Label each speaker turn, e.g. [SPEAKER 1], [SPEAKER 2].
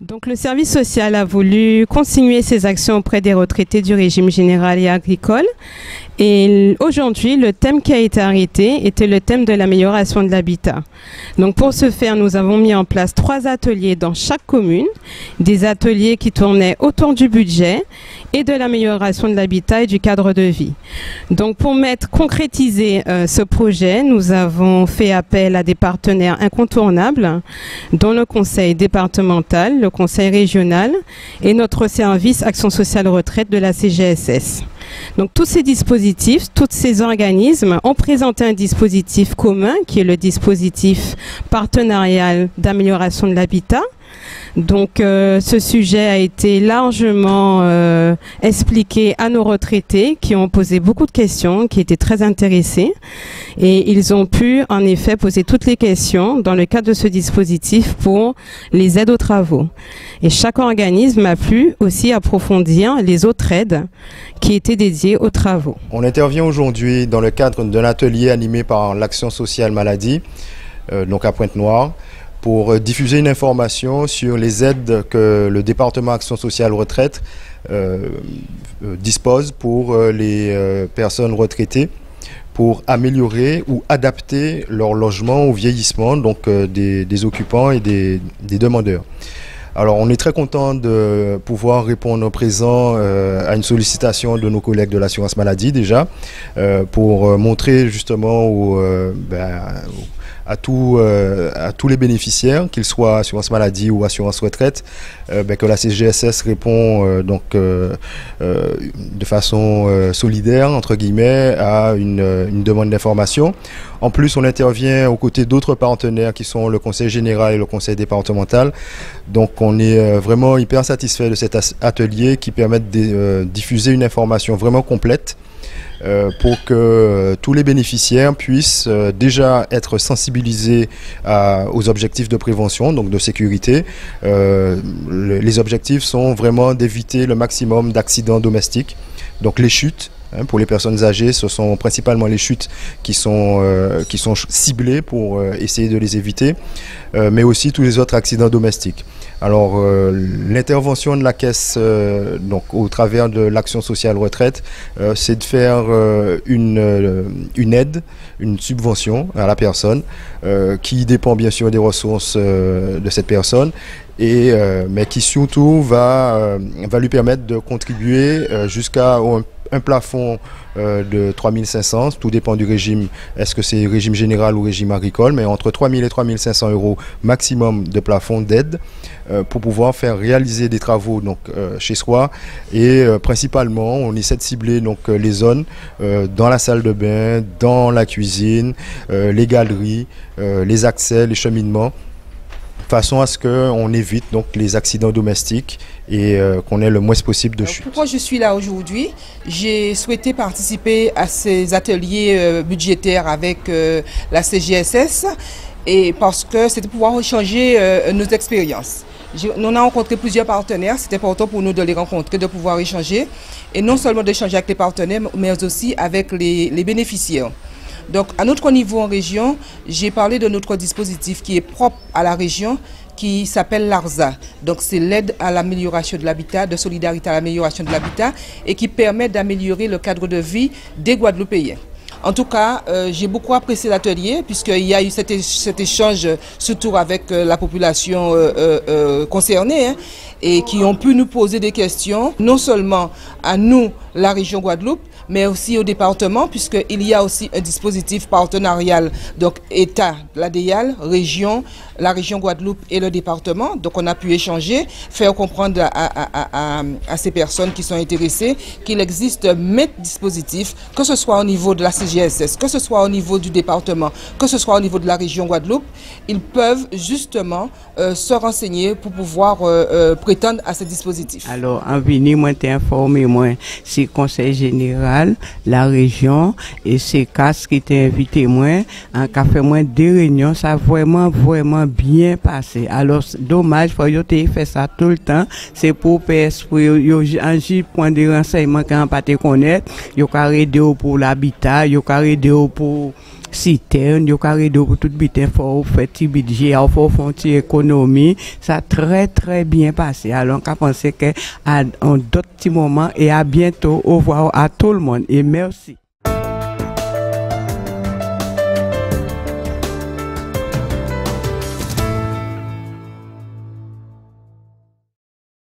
[SPEAKER 1] Donc le service social a voulu continuer ses actions auprès des retraités du régime général et agricole. Et aujourd'hui, le thème qui a été arrêté était le thème de l'amélioration de l'habitat. Donc pour ce faire, nous avons mis en place 3 ateliers dans chaque commune, des ateliers qui tournaient autour du budget et de l'amélioration de l'habitat et du cadre de vie. Donc pour concrétiser ce projet, nous avons fait appel à des partenaires incontournables, dont le conseil départemental, le conseil régional et notre service Action sociale retraite de la CGSS. Donc tous ces dispositifs, tous ces organismes ont présenté un dispositif commun qui est le dispositif partenarial d'amélioration de l'habitat. Donc ce sujet a été largement expliqué à nos retraités qui ont posé beaucoup de questions, qui étaient très intéressés et ils ont pu en effet poser toutes les questions dans le cadre de ce dispositif pour les aides aux travaux. Et chaque organisme a pu aussi approfondir les autres aides qui étaient dédiées aux travaux.
[SPEAKER 2] On intervient aujourd'hui dans le cadre d'un atelier animé par l'Action sociale maladie, donc à Pointe-Noire, pour diffuser une information sur les aides que le département Action sociale retraite dispose pour les personnes retraitées pour améliorer ou adapter leur logement au vieillissement donc, des occupants et des demandeurs. Alors on est très content de pouvoir répondre au présent à une sollicitation de nos collègues de l'assurance maladie déjà pour montrer justement à tous les bénéficiaires, qu'ils soient assurance maladie ou assurance retraite, que la CGSS répond de façon solidaire, entre guillemets, à une demande d'information. En plus, on intervient aux côtés d'autres partenaires qui sont le Conseil général et le Conseil départemental. Donc, on est vraiment hyper satisfait de cet atelier qui permet de diffuser une information vraiment complète pour que tous les bénéficiaires puissent déjà être sensibilisés aux objectifs de prévention, donc de sécurité. Les objectifs sont vraiment d'éviter le maximum d'accidents domestiques, donc les chutes. Pour les personnes âgées, ce sont principalement les chutes qui sont ciblées pour essayer de les éviter, mais aussi tous les autres accidents domestiques. Alors, l'intervention de la Caisse, donc au travers de l'Action sociale retraite, c'est de faire une aide, une subvention à la personne, qui dépend bien sûr des ressources de cette personne, mais qui surtout va lui permettre de contribuer jusqu'à un plafond de 3 500, tout dépend du régime, est-ce que c'est régime général ou régime agricole, mais entre 3 000 et 3 500 euros maximum de plafond d'aide pour pouvoir faire réaliser des travaux donc, chez soi et principalement on essaie de cibler donc, les zones dans la salle de bain, dans la cuisine, les galeries, les accès, les cheminements, façon à ce qu'on évite donc, les accidents domestiques et qu'on ait le moins possible de chute.
[SPEAKER 3] Pourquoi je suis là aujourd'hui? J'ai souhaité participer à ces ateliers budgétaires avec la CGSS et parce que c'était pour pouvoir échanger nos expériences. On a rencontré plusieurs partenaires, c'était important pour nous de les rencontrer, de pouvoir échanger et non seulement d'échanger avec les partenaires mais aussi avec les bénéficiaires. Donc à notre niveau en région, j'ai parlé de notre dispositif qui est propre à la région, qui s'appelle l'ARSA. Donc c'est l'aide à l'amélioration de l'habitat, de solidarité à l'amélioration de l'habitat et qui permet d'améliorer le cadre de vie des Guadeloupéens. En tout cas, j'ai beaucoup apprécié l'atelier puisqu'il y a eu cet échange surtout avec la population concernée et qui ont pu nous poser des questions, non seulement à nous, la région Guadeloupe, mais aussi au département, puisqu'il y a aussi un dispositif partenarial, donc État, l'ADEAL, région, la région Guadeloupe et le département. Donc on a pu échanger, faire comprendre à ces personnes qui sont intéressées qu'il existe maints dispositifs, que ce soit au niveau de la CGSS, que ce soit au niveau du département, que ce soit au niveau de la région Guadeloupe, ils peuvent justement se renseigner pour pouvoir prétendre à ces dispositifs.
[SPEAKER 4] Alors, en venir, moi, t'ai informé, moi, c'est le conseil général, la région, et c'est CAS qui t'a invité, moi, en café, moi, 2 réunions, ça a vraiment bien passé. Alors, dommage, faut que tu fait ça tout le temps, c'est pour PS, pour agir point de renseignement qu'on pas te connaître, yo carré de pour l'habitat, yo carré de pour citerne, yo carré de pour tout bitin, faut faire petit budget, faut faire une économie. Ça a très bien passé. Alors, on pense que à d'autres petits moments et à bientôt. Au revoir à tout le monde et merci.